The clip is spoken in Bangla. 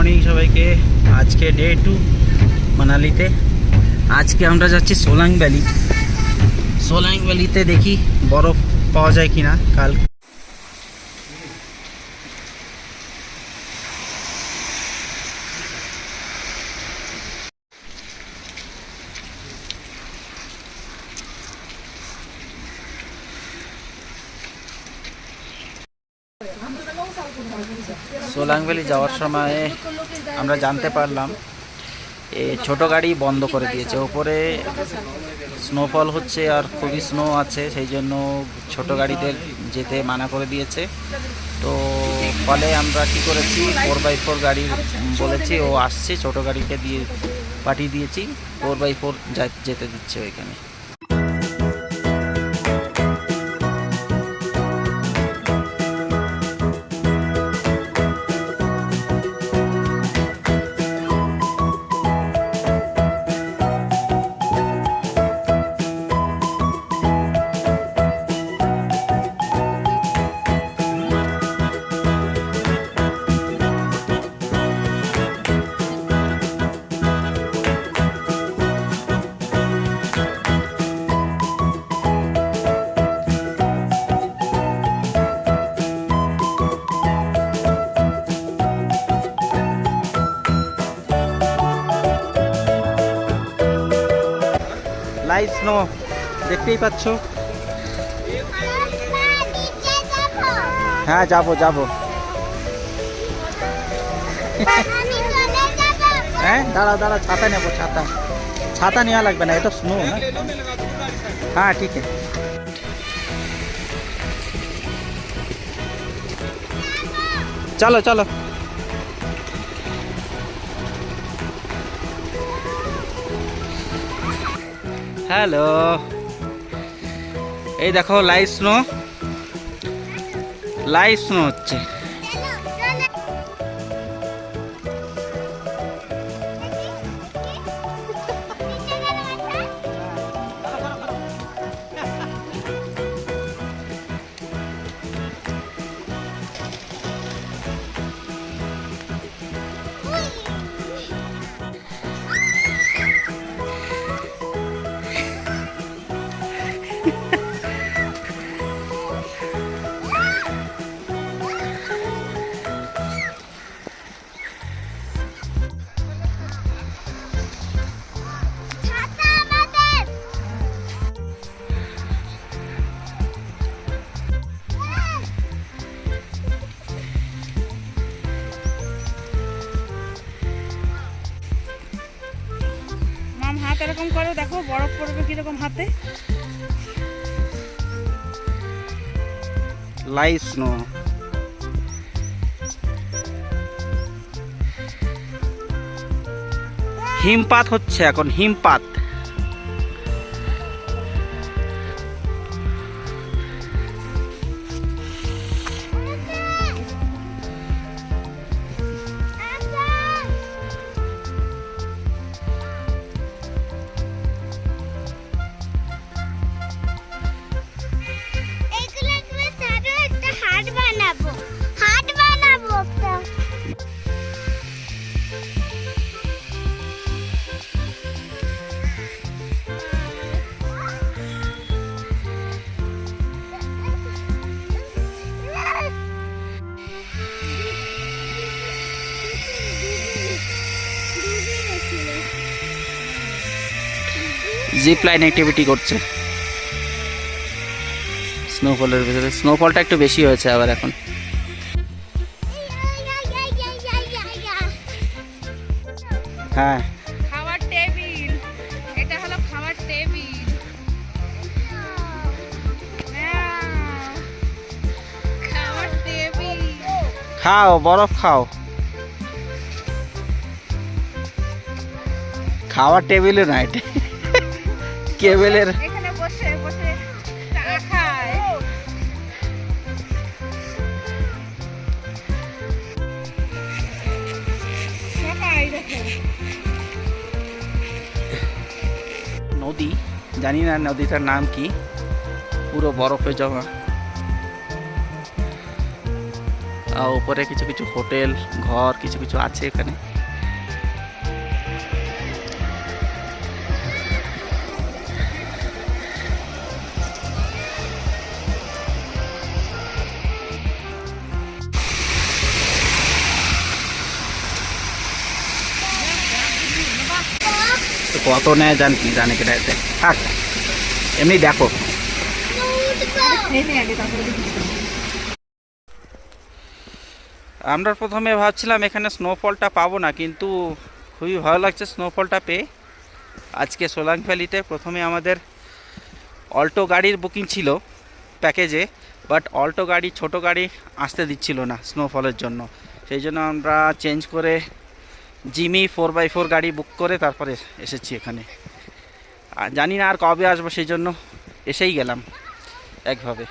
মর্নিং সবাইকে। আজকে ডে 2 মানালিতে। আজকে আমরা যাচ্ছি সোলাং ভ্যালি। সোলাং ভ্যালিতে দেখি বরফ পাওয়া যায় কিনা। কাল সোলাং ভ্যালি যাওয়ার সময় আমরা জানতে পারলাম ছোট গাড়ি বন্ধ করে দিয়েছে। ওপরে স্নোফল হচ্ছে আর খুবই স্নো আছে, সেই জন্য ছোট গাড়িদের যেতে মানা করে দিয়েছে। তো ফলে আমরা কি করেছি, 4x4 গাড়ি বলেছি, ও আসছে, ছোট গাড়িকে দিয়ে পাঠিয়ে দিয়েছি। 4x4 যেতে দিচ্ছে ওইখানে। লাইভ স্নো দেখতেই পাচ্ছ। হ্যাঁ যাবো যাবো। হ্যাঁ দাঁড়াও দাঁড়াও, ছাতা নেবো। ছাতা ছাতা নেওয়া লাগবে না, এটা স্নো না। হ্যাঁ ঠিক আছে। চলো চলো। হ্যালো, এই দেখো লাইভ স্নো হচ্ছে। হাত এরকম করে দেখো, বরফ পড়বে কিরকম হাতে। Live snow. হিমপাত হচ্ছে এখন, হিমপাত। জিপ লাইন অ্যাক্টিভিটি করছে স্নোফলের ভিতরে। স্নোফলটা একটু বেশি হয়েছে আবার এখন। হ্যাঁ খাওয়ার টেবিল, এটা হলো খাওয়ার টেবিল। খাওয়ার টেবিল, খাও, বরফ খাও। খাওয়ার টেবিলে না, এটা কেবেলের। এখানে বসে বসে চা খায়। সবাই দেখো নদী, জানি না নদীটার নাম কি, পুরো বরফে জমা। আর উপরে কিছু কিছু হোটেল ঘর কিছু কিছু আছে এখানে। তো কত নেয় জানে কেটে থাক, এমনি দেখো। আমরা প্রথমে ভাবছিলাম এখানে স্নোফলটা পাবো না, কিন্তু খুবই ভালো লাগছে স্নোফলটা পেয়ে। আজকে সোলাং ভ্যালিতে প্রথমে আমাদের অল্টো গাড়ির বুকিং ছিল প্যাকেজে, বাট অল্টো গাড়ি ছোটো গাড়ি আসতে দিচ্ছিল না স্নোফলের জন্য। সেই জন্য আমরা চেঞ্জ করে জিমি 4x4 গাড়ি বুক করে তারপরে এসেছি এখানে। আর জানি না আর কবে আসবো, সেই জন্য এসেই গেলাম একভাবে।